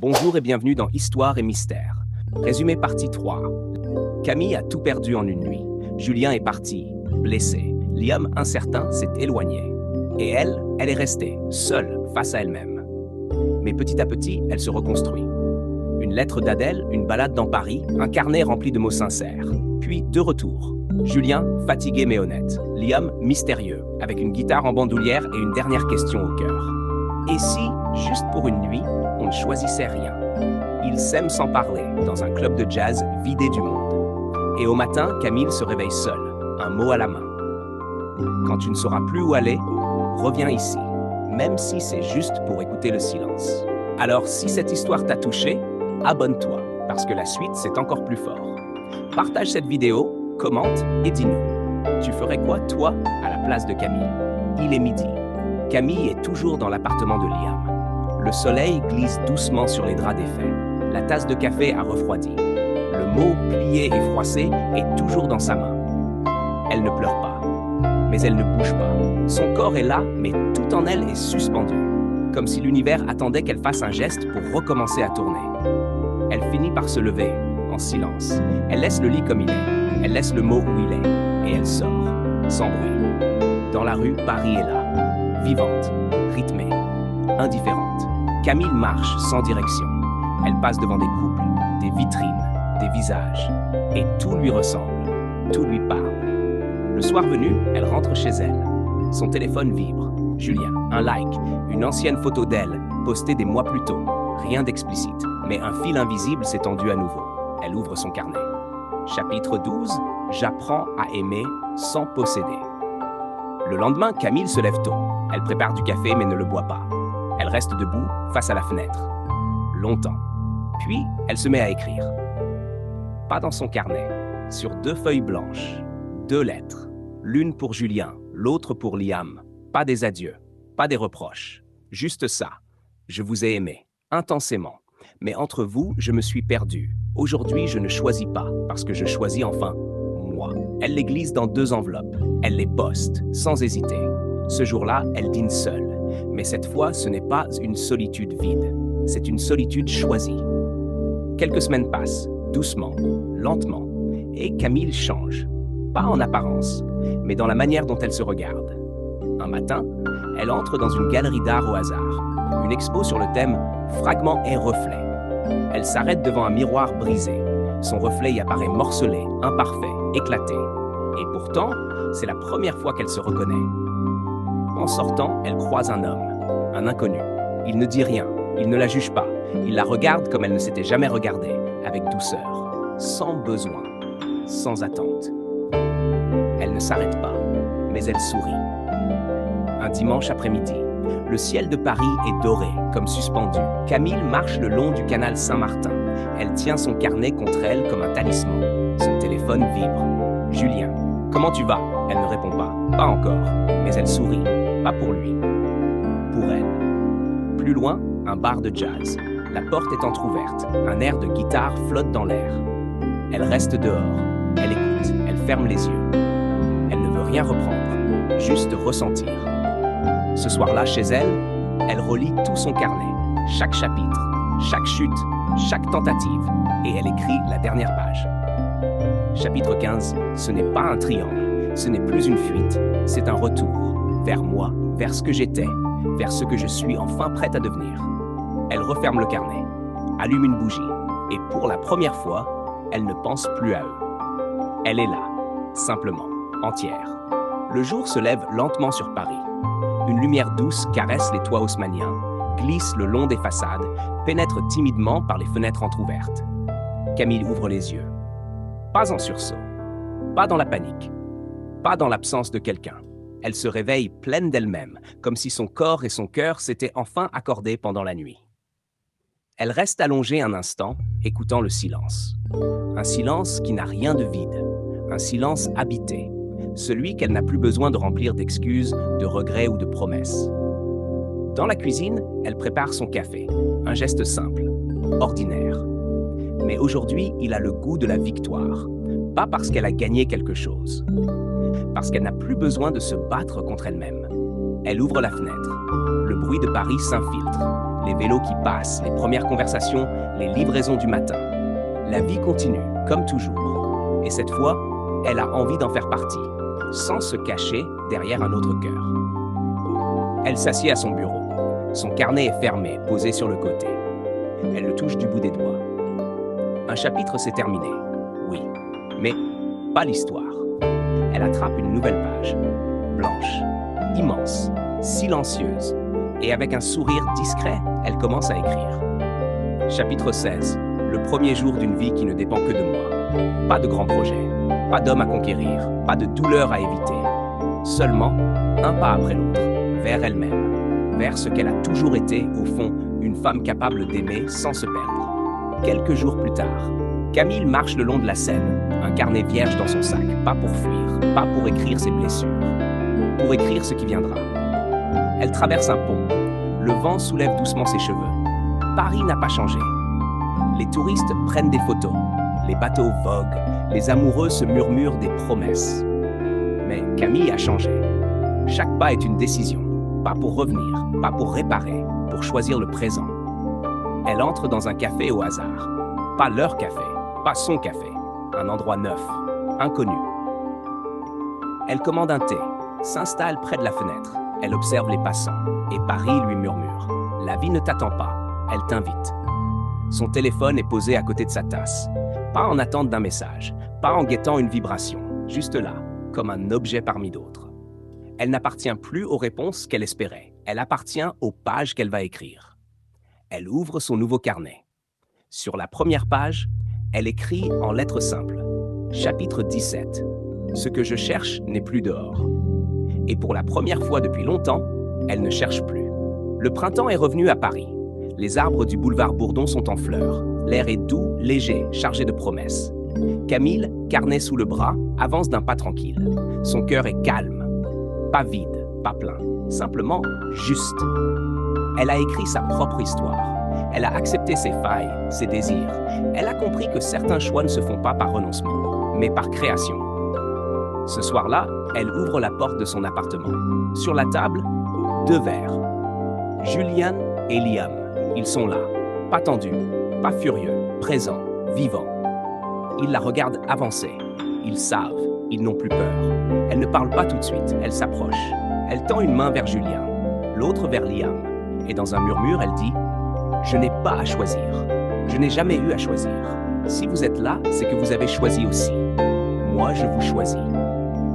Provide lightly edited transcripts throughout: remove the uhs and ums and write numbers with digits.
Bonjour et bienvenue dans Histoire et Mystère. Résumé partie 3. Camille a tout perdu en une nuit. Julien est parti, blessé. Liam, incertain, s'est éloigné. Et elle est restée, seule, face à elle-même. Mais petit à petit, elle se reconstruit. Une lettre d'Adèle, une balade dans Paris, un carnet rempli de mots sincères. Puis, de retour. Julien, fatigué mais honnête. Liam, mystérieux, avec une guitare en bandoulière et une dernière question au cœur. Et si, juste pour une nuit, on ne choisissait rien? Ils s'aiment sans parler, dans un club de jazz vidé du monde. Et au matin, Camille se réveille seule, un mot à la main. Quand tu ne sauras plus où aller, reviens ici, même si c'est juste pour écouter le silence. Alors, si cette histoire t'a touché, abonne-toi, parce que la suite, c'est encore plus fort. Partage cette vidéo, commente et dis-nous. Tu ferais quoi, toi, à la place de Camille? Il est midi. Camille est toujours dans l'appartement de Liam. Le soleil glisse doucement sur les draps défaits. La tasse de café a refroidi. Le mot plié et froissé est toujours dans sa main. Elle ne pleure pas, mais elle ne bouge pas. Son corps est là, mais tout en elle est suspendu. Comme si l'univers attendait qu'elle fasse un geste pour recommencer à tourner. Elle finit par se lever, en silence. Elle laisse le lit comme il est. Elle laisse le mot où il est. Et elle sort, sans bruit. Dans la rue, Paris est là. Vivante, rythmée, indifférente. Camille marche sans direction. Elle passe devant des couples, des vitrines, des visages. Et tout lui ressemble, tout lui parle. Le soir venu, elle rentre chez elle. Son téléphone vibre. Julien, un like, une ancienne photo d'elle, postée des mois plus tôt. Rien d'explicite, mais un fil invisible s'est tendu à nouveau. Elle ouvre son carnet. Chapitre 12, j'apprends à aimer sans posséder. Le lendemain, Camille se lève tôt. Elle prépare du café mais ne le boit pas. Elle reste debout face à la fenêtre. Longtemps. Puis, elle se met à écrire. Pas dans son carnet. Sur 2 feuilles blanches. 2 lettres. L'une pour Julien, l'autre pour Liam. Pas des adieux, pas des reproches. Juste ça. Je vous ai aimé, intensément. Mais entre vous, je me suis perdu. Aujourd'hui, je ne choisis pas, parce que je choisis enfin moi. Elle les glisse dans 2 enveloppes. Elle les poste, sans hésiter. Ce jour-là, elle dîne seule. Mais cette fois, ce n'est pas une solitude vide. C'est une solitude choisie. Quelques semaines passent, doucement, lentement. Et Camille change. Pas en apparence, mais dans la manière dont elle se regarde. Un matin, elle entre dans une galerie d'art au hasard. Une expo sur le thème « Fragments et reflets ». Elle s'arrête devant un miroir brisé. Son reflet y apparaît morcelé, imparfait, éclaté. Et pourtant, c'est la première fois qu'elle se reconnaît. En sortant, elle croise un homme, un inconnu. Il ne dit rien, il ne la juge pas. Il la regarde comme elle ne s'était jamais regardée, avec douceur, sans besoin, sans attente. Elle ne s'arrête pas, mais elle sourit. Un dimanche après-midi, le ciel de Paris est doré, comme suspendu. Camille marche le long du canal Saint-Martin. Elle tient son carnet contre elle comme un talisman. Son téléphone vibre. Julien, comment tu vas? Elle ne répond pas. Pas encore, mais elle sourit. Pas pour lui, pour elle. Plus loin, un bar de jazz. La porte est entr'ouverte. Un air de guitare flotte dans l'air. Elle reste dehors. Elle écoute. Elle ferme les yeux. Elle ne veut rien reprendre, juste ressentir. Ce soir-là, chez elle, elle relit tout son carnet, chaque chapitre, chaque chute, chaque tentative, et elle écrit la dernière page. Chapitre 15, ce n'est pas un triangle, ce n'est plus une fuite, c'est un retour, vers moi, vers ce que j'étais, vers ce que je suis enfin prête à devenir. Elle referme le carnet, allume une bougie, et pour la première fois, elle ne pense plus à eux. Elle est là, simplement, entière. Le jour se lève lentement sur Paris. Une lumière douce caresse les toits haussmanniens, glisse le long des façades, pénètre timidement par les fenêtres entr'ouvertes. Camille ouvre les yeux. Pas en sursaut, pas dans la panique, pas dans l'absence de quelqu'un. Elle se réveille pleine d'elle-même, comme si son corps et son cœur s'étaient enfin accordés pendant la nuit. Elle reste allongée un instant, écoutant le silence. Un silence qui n'a rien de vide, un silence habité. Celui qu'elle n'a plus besoin de remplir d'excuses, de regrets ou de promesses. Dans la cuisine, elle prépare son café, un geste simple, ordinaire. Mais aujourd'hui, il a le goût de la victoire, pas parce qu'elle a gagné quelque chose, parce qu'elle n'a plus besoin de se battre contre elle-même. Elle ouvre la fenêtre. Le bruit de Paris s'infiltre. les vélos qui passent, les premières conversations, les livraisons du matin. La vie continue, comme toujours. Et cette fois, elle a envie d'en faire partie, sans se cacher derrière un autre cœur. Elle s'assied à son bureau. Son carnet est fermé, posé sur le côté. Elle le touche du bout des doigts. Un chapitre s'est terminé, oui, mais pas l'histoire. Elle attrape une nouvelle page, blanche, immense, silencieuse, et avec un sourire discret, elle commence à écrire. Chapitre 16, le premier jour d'une vie qui ne dépend que de moi. Pas de grands projets, pas d'homme à conquérir, pas de douleur à éviter. Seulement, un pas après l'autre, vers elle-même, vers ce qu'elle a toujours été, au fond, une femme capable d'aimer sans se perdre. Quelques jours plus tard, Camille marche le long de la Seine, un carnet vierge dans son sac, pas pour fuir, pas pour écrire ses blessures, pour écrire ce qui viendra. Elle traverse un pont. Le vent soulève doucement ses cheveux. Paris n'a pas changé. Les touristes prennent des photos. Les bateaux voguent. Les amoureux se murmurent des promesses. Mais Camille a changé. Chaque pas est une décision. Pas pour revenir, pas pour réparer, pour choisir le présent. Elle entre dans un café au hasard. Pas leur café, pas son café. Un endroit neuf, inconnu. Elle commande un thé, s'installe près de la fenêtre. Elle observe les passants, et Paris lui murmure. La vie ne t'attend pas, elle t'invite. Son téléphone est posé à côté de sa tasse. Pas en attente d'un message, pas en guettant une vibration, juste là, comme un objet parmi d'autres. Elle n'appartient plus aux réponses qu'elle espérait. Elle appartient aux pages qu'elle va écrire. Elle ouvre son nouveau carnet. Sur la première page, elle écrit en lettres simples. Chapitre 17. Ce que je cherche n'est plus dehors. Et pour la première fois depuis longtemps, elle ne cherche plus. Le printemps est revenu à Paris. Les arbres du boulevard Bourdon sont en fleurs. L'air est doux, léger, chargé de promesses. Camille, carnet sous le bras, avance d'un pas tranquille. Son cœur est calme. Pas vide, pas plein. Simplement juste. Elle a écrit sa propre histoire. Elle a accepté ses failles, ses désirs. Elle a compris que certains choix ne se font pas par renoncement, mais par création. Ce soir-là, elle ouvre la porte de son appartement. Sur la table, 2 verres. Julien et Liam, ils sont là. Pas tendus, pas furieux, présents, vivants. Ils la regardent avancer. Ils savent, ils n'ont plus peur. Elle ne parle pas tout de suite, elle s'approche. Elle tend une main vers Julien, l'autre vers Liam. Et dans un murmure, elle dit « Je n'ai pas à choisir. Je n'ai jamais eu à choisir. Si vous êtes là, c'est que vous avez choisi aussi. Moi, je vous choisis. »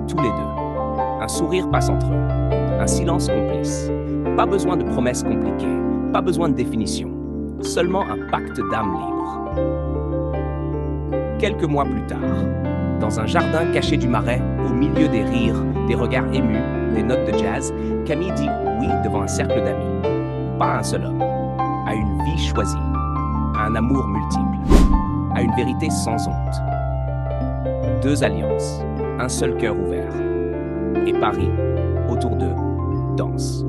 Tous les deux. Un sourire passe entre eux. Un silence complice. Pas besoin de promesses compliquées. Pas besoin de définition. Seulement un pacte d'âme libre. Quelques mois plus tard, dans un jardin caché du Marais, au milieu des rires, des regards émus, des notes de jazz, Camille dit oui devant un cercle d'amis. Pas à un seul homme. À une vie choisie. À un amour multiple. À une vérité sans honte. 2 alliances. Un seul cœur ouvert. Et Paris, autour d'eux, danse.